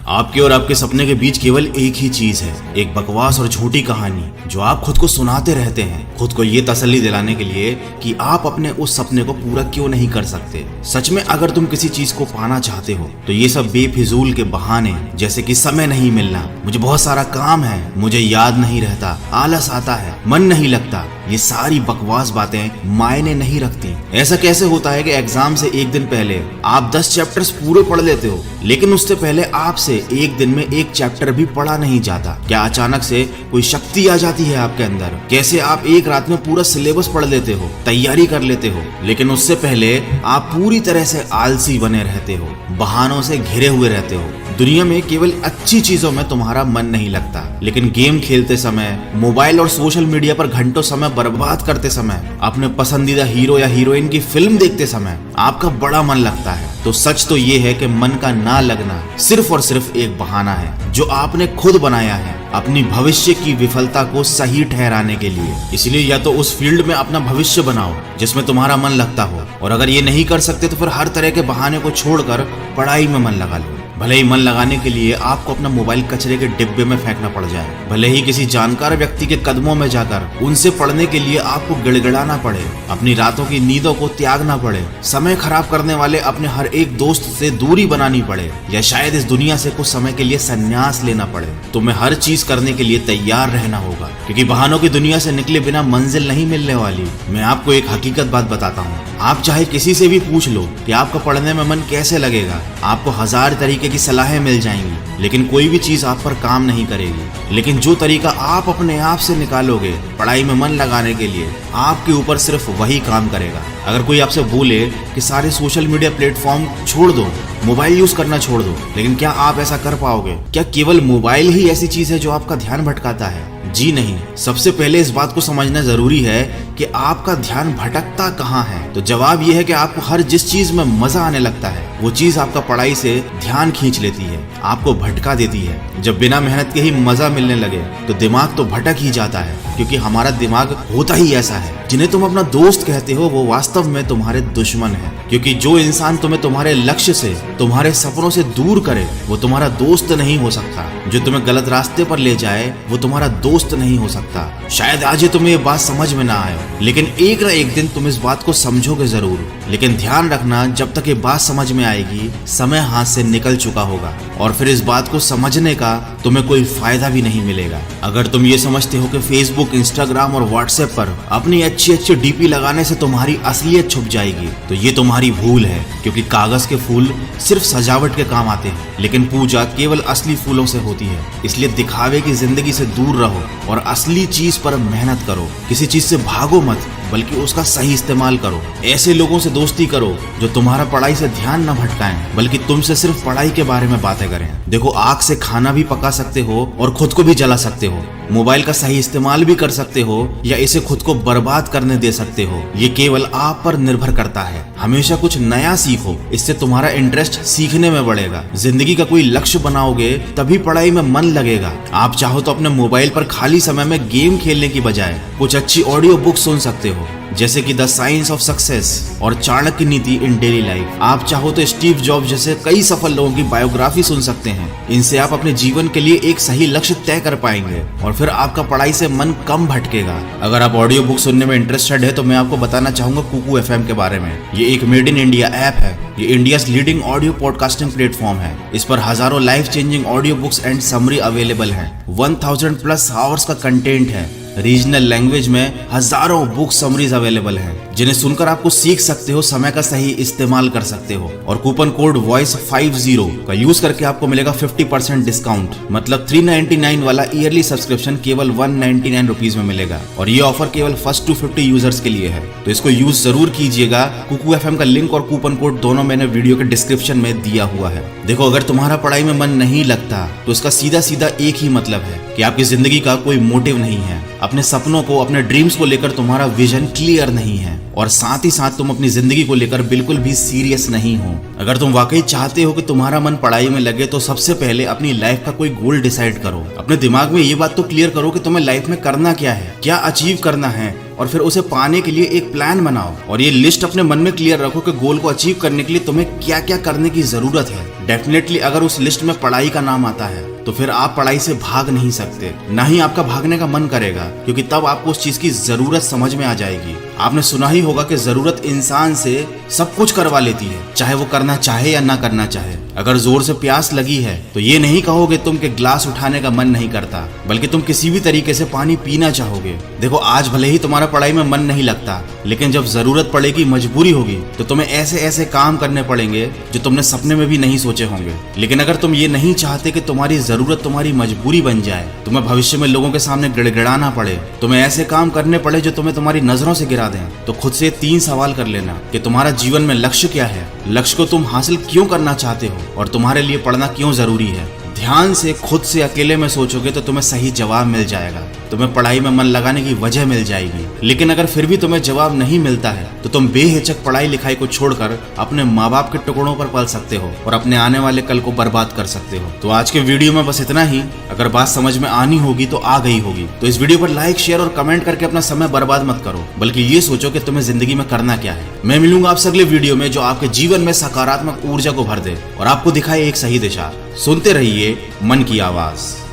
आपके और आपके सपने के बीच केवल एक ही चीज है, एक बकवास और झूठी कहानी जो आप खुद को सुनाते रहते हैं, खुद को ये तसल्ली दिलाने के लिए कि आप अपने उस सपने को पूरा क्यों नहीं कर सकते। सच में अगर तुम किसी चीज को पाना चाहते हो तो ये सब बेफिजूल के बहाने, जैसे कि समय नहीं मिलना, मुझे बहुत सारा काम है, मुझे याद नहीं रहता, आलस आता है, मन नहीं लगता, ये सारी बकवास बातें मायने नहीं रखती। ऐसा कैसे होता है कि एग्जाम से एक दिन पहले आप 10 चैप्टर्स पूरे पढ़ लेते हो, लेकिन उससे पहले आपसे एक दिन में एक चैप्टर भी पढ़ा नहीं जाता? क्या अचानक से कोई शक्ति आ जाती है आपके अंदर? कैसे आप एक रात में पूरा सिलेबस पढ़ लेते हो, तैयारी कर लेते हो, लेकिन उससे पहले आप पूरी तरह से आलसी बने रहते हो, बहानों से घिरे हुए रहते हो। दुनिया में केवल अच्छी चीजों में तुम्हारा मन नहीं लगता, लेकिन गेम खेलते समय, मोबाइल और सोशल मीडिया पर घंटों समय बर्बाद करते समय, अपने पसंदीदा हीरो या हीरोइन की फिल्म देखते समय आपका बड़ा मन लगता है। तो सच तो ये है कि मन का ना लगना सिर्फ और सिर्फ एक बहाना है जो आपने खुद बनाया है अपनी भविष्य की विफलता को सही ठहराने के लिए। इसलिए या तो उस फील्ड में अपना भविष्य बनाओ जिसमें तुम्हारा मन लगता हो, और अगर ये नहीं कर सकते तो फिर हर तरह के बहाने को छोड़कर पढ़ाई में मन लगा लो। भले ही मन लगाने के लिए आपको अपना मोबाइल कचरे के डिब्बे में फेंकना पड़ जाए, भले ही किसी जानकार व्यक्ति के कदमों में जाकर उनसे पढ़ने के लिए आपको गिड़गिड़ाना पड़े, अपनी रातों की नींदों को त्यागना पड़े, समय खराब करने वाले अपने हर एक दोस्त से दूरी बनानी पड़े, या शायद इस दुनिया से कुछ समय के लिए संन्यास लेना पड़े, तुम्हें हर चीज करने के लिए तैयार रहना होगा, क्योंकि बहानों की दुनिया से निकले बिना मंजिल नहीं मिलने वाली। मैं आपको एक हकीकत बात बताता हूँ, आप चाहे किसी से भी पूछ लो कि आपका पढ़ने में मन कैसे लगेगा, आपको 1000 तरीके की सलाहें मिल जाएंगी, लेकिन कोई भी चीज आप पर काम नहीं करेगी। लेकिन जो तरीका आप अपने आप से निकालोगे पढ़ाई में मन लगाने के लिए, आपके ऊपर सिर्फ वही काम करेगा। अगर कोई आपसे बोले कि सारे सोशल मीडिया प्लेटफॉर्म छोड़ दो, मोबाइल यूज करना छोड़ दो, लेकिन क्या आप ऐसा कर पाओगे? क्या केवल मोबाइल ही ऐसी चीज है जो आपका ध्यान भटकाता है? जी नहीं। सबसे पहले इस बात को समझना जरूरी है कि आपका ध्यान भटकता कहाँ है। तो जवाब यह है कि आपको हर जिस चीज में मजा आने लगता है वो चीज आपका पढ़ाई से ध्यान खींच लेती है, आपको भटका देती है। जब बिना मेहनत के ही मजा मिलने लगे तो दिमाग तो भटक ही जाता है, क्योंकि हमारा दिमाग होता ही ऐसा है। जिन्हें तुम अपना दोस्त कहते हो वो वास्तव में तुम्हारे दुश्मन है, क्योंकि जो इंसान तुम्हें तुम्हारे लक्ष्य से, तुम्हारे सपनों से दूर करे वो तुम्हारा दोस्त नहीं हो सकता। जो तुम्हें गलत रास्ते पर ले जाए वो तुम्हारा दोस्त नहीं हो सकता। शायद आज तुम्हें ये बात समझ में ना आए, लेकिन एक ना एक दिन तुम इस बात को समझोगे जरूर। लेकिन ध्यान रखना, जब तक ये बात समझ में आएगी समय हाथ से निकल चुका होगा, और फिर इस बात को समझने का तुम्हें कोई फायदा भी नहीं मिलेगा। अगर तुम ये समझते हो कि फेसबुक, इंस्टाग्राम और व्हाट्सएप पर अपनी अच्छी अच्छी डीपी लगाने से तुम्हारी असलियत छुप जाएगी, तो ये तुम्हारी भूल है, क्योंकि कागज के फूल सिर्फ सजावट के काम आते हैं, लेकिन पूजा केवल असली फूलों से होती है। इसलिए दिखावे की जिंदगी से दूर रहो और असली चीज पर मेहनत करो। किसी चीज से भागो मत, बल्कि उसका सही इस्तेमाल करो। ऐसे लोगों से दोस्ती करो जो तुम्हारा पढ़ाई से ध्यान न भटकाएं, बल्कि तुमसे सिर्फ पढ़ाई के बारे में बातें करें। देखो, आग से खाना भी पका सकते हो और खुद को भी जला सकते हो। मोबाइल का सही इस्तेमाल भी कर सकते हो या इसे खुद को बर्बाद करने दे सकते हो। ये केवल आप पर निर्भर करता है। हमेशा कुछ नया सीखो, इससे तुम्हारा इंटरेस्ट सीखने में बढ़ेगा। जिंदगी का कोई लक्ष्य बनाओगे तभी पढ़ाई में मन लगेगा। आप चाहो तो अपने मोबाइल पर खाली समय में गेम खेलने की बजाय कुछ अच्छी ऑडियो बुक सुन सकते हो, जैसे कि द साइंस ऑफ सक्सेस और चाणक्य नीति इन डेली लाइफ। आप चाहो तो स्टीव जॉब जैसे कई सफल लोगों की बायोग्राफी सुन सकते हैं। इनसे आप अपने जीवन के लिए एक सही लक्ष्य तय कर पाएंगे और फिर आपका पढ़ाई से मन कम भटकेगा। अगर आप ऑडियो बुक सुनने में इंटरेस्टेड है तो मैं आपको बताना चाहूंगा कुकू एफएम के बारे में। ये एक मेड इन इंडिया ऐप है। ये India leading audio podcasting platform है। इस पर हजारों life changing audio books and summary available है। 1000+ आवर्स का कंटेंट है। रीजनल लैंग्वेज में हजारों बुक समरीज अवेलेबल हैं, जिन्हें सुनकर आपको सीख सकते हो, समय का सही इस्तेमाल कर सकते हो। और कूपन कोड वॉइस50 का यूज करके आपको मिलेगा 50% डिस्काउंट। मतलब 399 वाला ईयरली सब्सक्रिप्शन केवल 199 रुपीज में मिलेगा, और ये ऑफर केवल फर्स्ट 250 यूजर्स के लिए है। तो इसको यूज जरूर कीजिएगा। कुकू एफएम का लिंक और कूपन कोड दोनों मैंने वीडियो के डिस्क्रिप्शन में दिया हुआ है। देखो, अगर तुम्हारा पढ़ाई में मन नहीं लगता तो इसका सीधा सीधा एक ही मतलब है कि आपकी जिंदगी का कोई मोटिव नहीं है। अपने सपनों को, अपने ड्रीम्स को लेकर तुम्हारा विजन क्लियर नहीं है, और साथ ही साथ तुम अपनी जिंदगी को लेकर बिल्कुल भी सीरियस नहीं हो। अगर तुम वाकई चाहते हो कि तुम्हारा मन पढ़ाई में लगे तो सबसे पहले अपनी लाइफ का कोई गोल डिसाइड करो। अपने दिमाग में ये बात तो क्लियर करो कि तुम्हें लाइफ में करना क्या है, क्या अचीव करना है, और फिर उसे पाने के लिए एक प्लान बनाओ। और ये लिस्ट अपने मन में क्लियर रखो कि गोल को अचीव करने के लिए तुम्हें क्या क्या करने की जरूरत है। डेफिनेटली अगर उस लिस्ट में पढ़ाई का नाम आता है तो फिर आप पढ़ाई से भाग नहीं सकते, ना ही आपका भागने का मन करेगा, क्योंकि तब आपको उस चीज की जरूरत समझ में आ जाएगी। आपने सुना ही होगा कि जरूरत इंसान से सब कुछ करवा लेती है, चाहे वो करना चाहे या ना करना चाहे। अगर जोर से प्यास लगी है तो ये नहीं कहोगे तुम कि ग्लास उठाने का मन नहीं करता, बल्कि तुम किसी भी तरीके से पानी पीना चाहोगे। देखो, आज भले ही तुम्हारा पढ़ाई में मन नहीं लगता, लेकिन जब जरूरत पड़ेगी, मजबूरी होगी, तो तुम्हें ऐसे ऐसे काम करने पड़ेंगे जो तुमने सपने में भी नहीं सोचे होंगे। लेकिन अगर तुम ये नहीं चाहते कि तुम्हारी जरूरत तुम्हारी मजबूरी बन जाए, तुम्हें भविष्य में लोगों के सामने गिड़गिड़ाना पड़े, तुम्हें ऐसे काम करने पड़े जो तुम्हें तुम्हारी नजरों से गिरा दें, तो खुद से 3 सवाल कर लेना कि तुम्हारा जीवन में लक्ष्य क्या है, लक्ष्य को तुम हासिल क्यों करना चाहते हो और तुम्हारे लिए पढ़ना क्यों जरूरी है। ध्यान से खुद से अकेले में सोचोगे तो तुम्हें सही जवाब मिल जाएगा, तुम्हें पढ़ाई में मन लगाने की वजह मिल जाएगी। लेकिन अगर फिर भी तुम्हें जवाब नहीं मिलता है तो तुम बेहिचक पढ़ाई लिखाई को छोड़कर अपने माँ बाप के टुकड़ों पर पल सकते हो और अपने आने वाले कल को बर्बाद कर सकते हो। तो आज के वीडियो में बस इतना ही। अगर बात समझ में आनी होगी तो आ गई होगी, तो इस वीडियो पर लाइक, शेयर और कमेंट करके अपना समय बर्बाद मत करो, बल्कि ये सोचो कि तुम्हें जिंदगी में करना क्या है। मैं मिलूंगा आपसे अगले वीडियो में जो आपके जीवन में सकारात्मक ऊर्जा को भर दे और आपको दिखाए एक सही दिशा। सुनते रहिए मन की आवाज।